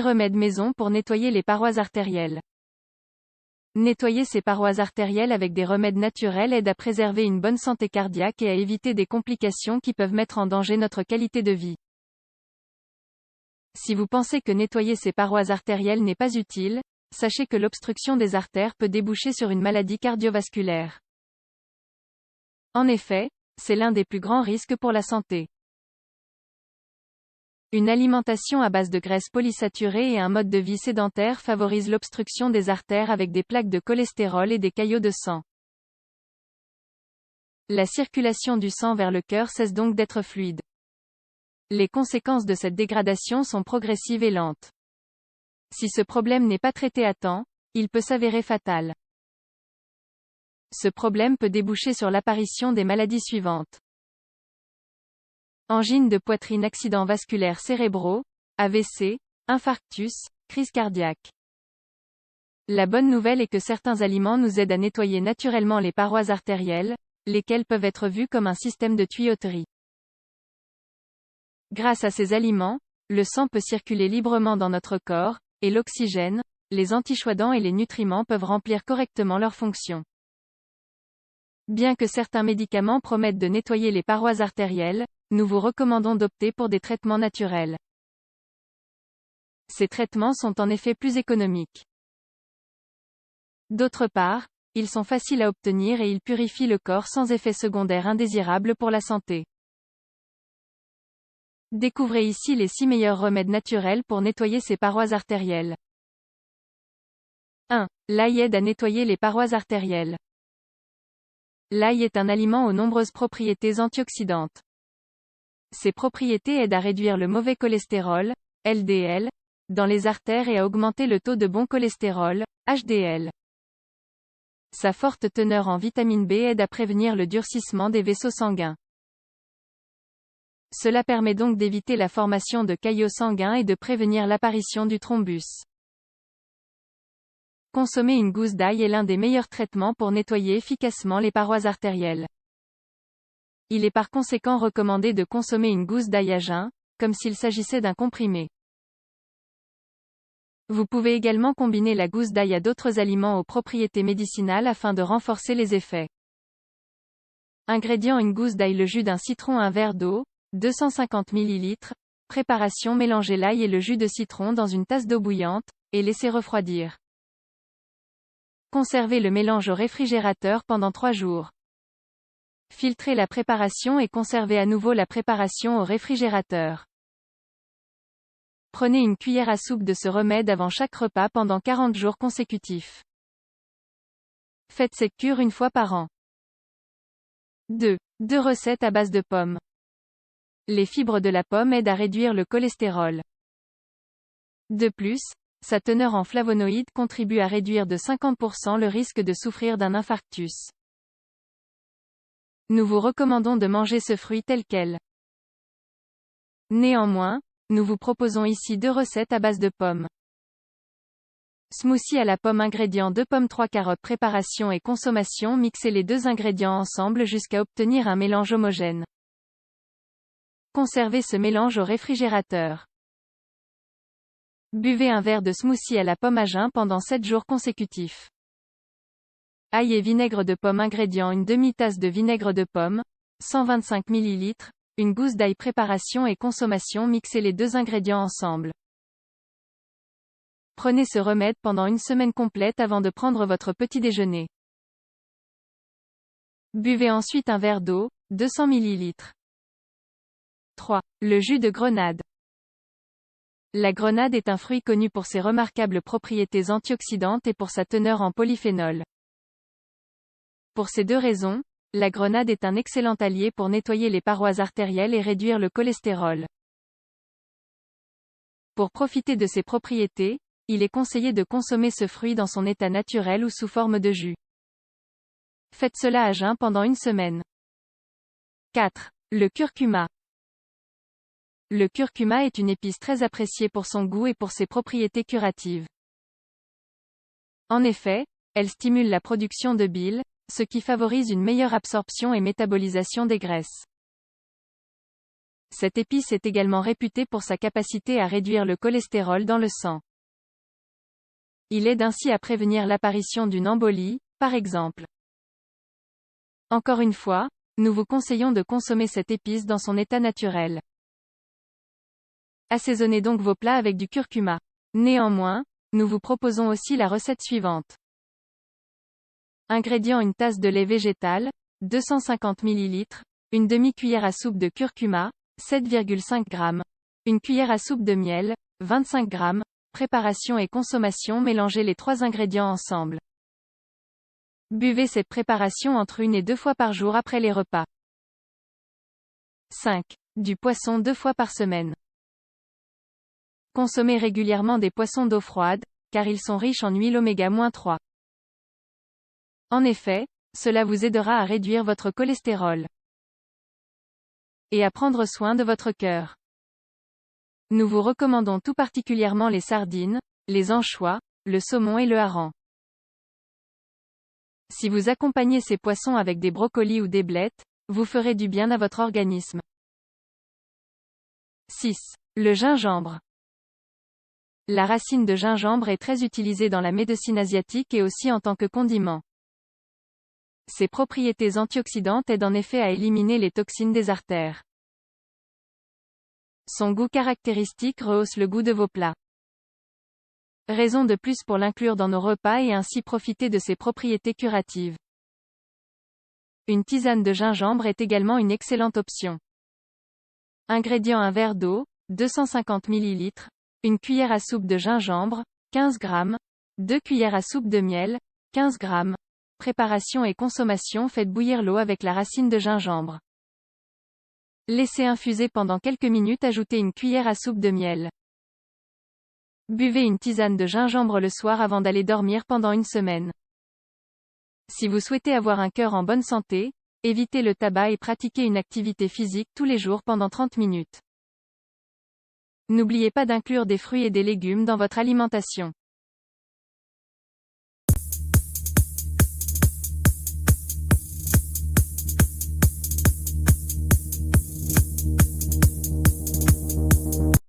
remèdes maison pour nettoyer les parois artérielles. Nettoyer ses parois artérielles avec des remèdes naturels aide à préserver une bonne santé cardiaque et à éviter des complications qui peuvent mettre en danger notre qualité de vie. Si vous pensez que nettoyer ses parois artérielles n'est pas utile, sachez que l'obstruction des artères peut déboucher sur une maladie cardiovasculaire. En effet, c'est l'un des plus grands risques pour la santé. Une alimentation à base de graisses polysaturées et un mode de vie sédentaire favorisent l'obstruction des artères avec des plaques de cholestérol et des caillots de sang. La circulation du sang vers le cœur cesse donc d'être fluide. Les conséquences de cette dégradation sont progressives et lentes. Si ce problème n'est pas traité à temps, il peut s'avérer fatal. Ce problème peut déboucher sur l'apparition des maladies suivantes. Angine de poitrine, accidents vasculaires cérébraux, AVC, infarctus, crise cardiaque. La bonne nouvelle est que certains aliments nous aident à nettoyer naturellement les parois artérielles, lesquelles peuvent être vues comme un système de tuyauterie. Grâce à ces aliments, le sang peut circuler librement dans notre corps, et l'oxygène, les antichoidants et les nutriments peuvent remplir correctement leurs fonctions. Bien que certains médicaments promettent de nettoyer les parois artérielles, nous vous recommandons d'opter pour des traitements naturels. Ces traitements sont en effet plus économiques. D'autre part, ils sont faciles à obtenir et ils purifient le corps sans effets secondaires indésirables pour la santé. Découvrez ici les 6 meilleurs remèdes naturels pour nettoyer ces parois artérielles. 1. L'ail aide à nettoyer les parois artérielles. L'ail est un aliment aux nombreuses propriétés antioxydantes. Ces propriétés aident à réduire le mauvais cholestérol, LDL, dans les artères et à augmenter le taux de bon cholestérol, HDL. Sa forte teneur en vitamine B aide à prévenir le durcissement des vaisseaux sanguins. Cela permet donc d'éviter la formation de caillots sanguins et de prévenir l'apparition du thrombus. Consommer une gousse d'ail est l'un des meilleurs traitements pour nettoyer efficacement les parois artérielles. Il est par conséquent recommandé de consommer une gousse d'ail à jeun, comme s'il s'agissait d'un comprimé. Vous pouvez également combiner la gousse d'ail à d'autres aliments aux propriétés médicinales afin de renforcer les effets. Ingrédients: une gousse d'ail, le jus d'un citron, un verre d'eau, 250 ml. Préparation: mélangez l'ail et le jus de citron dans une tasse d'eau bouillante, et laissez refroidir. Conservez le mélange au réfrigérateur pendant 3 jours. Filtrez la préparation et conservez à nouveau la préparation au réfrigérateur. Prenez une cuillère à soupe de ce remède avant chaque repas pendant 40 jours consécutifs. Faites cette cure une fois par an. 2. 2 recettes à base de pommes. Les fibres de la pomme aident à réduire le cholestérol. De plus, sa teneur en flavonoïdes contribue à réduire de 50% le risque de souffrir d'un infarctus. Nous vous recommandons de manger ce fruit tel quel. Néanmoins, nous vous proposons ici 2 recettes à base de pommes. Smoothie à la pomme. Ingrédients: 2 pommes, 3 carottes. Préparation et consommation: mixez les 2 ingrédients ensemble jusqu'à obtenir un mélange homogène. Conservez ce mélange au réfrigérateur. Buvez un verre de smoothie à la pomme à jeun pendant 7 jours consécutifs. Ail et vinaigre de pomme. Ingrédients: une demi-tasse de vinaigre de pomme, 125 ml, une gousse d'ail. Préparation et consommation: mixez les 2 ingrédients ensemble. Prenez ce remède pendant une semaine complète avant de prendre votre petit déjeuner. Buvez ensuite un verre d'eau, 200 ml. 3. Le jus de grenade. La grenade est un fruit connu pour ses remarquables propriétés antioxydantes et pour sa teneur en polyphénol. Pour ces 2 raisons, la grenade est un excellent allié pour nettoyer les parois artérielles et réduire le cholestérol. Pour profiter de ses propriétés, il est conseillé de consommer ce fruit dans son état naturel ou sous forme de jus. Faites cela à jeun pendant une semaine. 4. Le curcuma. Le curcuma est une épice très appréciée pour son goût et pour ses propriétés curatives. En effet, elle stimule la production de bile, ce qui favorise une meilleure absorption et métabolisation des graisses. Cette épice est également réputée pour sa capacité à réduire le cholestérol dans le sang. Il aide ainsi à prévenir l'apparition d'une embolie, par exemple. Encore une fois, nous vous conseillons de consommer cette épice dans son état naturel. Assaisonnez donc vos plats avec du curcuma. Néanmoins, nous vous proposons aussi la recette suivante. Ingrédients: une tasse de lait végétal, 250 ml, une demi-cuillère à soupe de curcuma, 7,5 g, une cuillère à soupe de miel, 25 g. Préparation et consommation: mélangez les 3 ingrédients ensemble. Buvez cette préparation entre 1 et 2 fois par jour après les repas. 5. Du poisson 2 fois par semaine. Consommez régulièrement des poissons d'eau froide, car ils sont riches en huile oméga-3. En effet, cela vous aidera à réduire votre cholestérol et à prendre soin de votre cœur. Nous vous recommandons tout particulièrement les sardines, les anchois, le saumon et le hareng. Si vous accompagnez ces poissons avec des brocolis ou des blettes, vous ferez du bien à votre organisme. 6. Le gingembre. La racine de gingembre est très utilisée dans la médecine asiatique et aussi en tant que condiment. Ses propriétés antioxydantes aident en effet à éliminer les toxines des artères. Son goût caractéristique rehausse le goût de vos plats. Raison de plus pour l'inclure dans nos repas et ainsi profiter de ses propriétés curatives. Une tisane de gingembre est également une excellente option. Ingrédients: un verre d'eau, 250 ml, une cuillère à soupe de gingembre, 15 g, 2 cuillères à soupe de miel, 15 g. Préparation et consommation: faites bouillir l'eau avec la racine de gingembre. Laissez infuser pendant quelques minutes, ajoutez une cuillère à soupe de miel. Buvez une tisane de gingembre le soir avant d'aller dormir pendant 1 semaine. Si vous souhaitez avoir un cœur en bonne santé, évitez le tabac et pratiquez une activité physique tous les jours pendant 30 minutes. N'oubliez pas d'inclure des fruits et des légumes dans votre alimentation.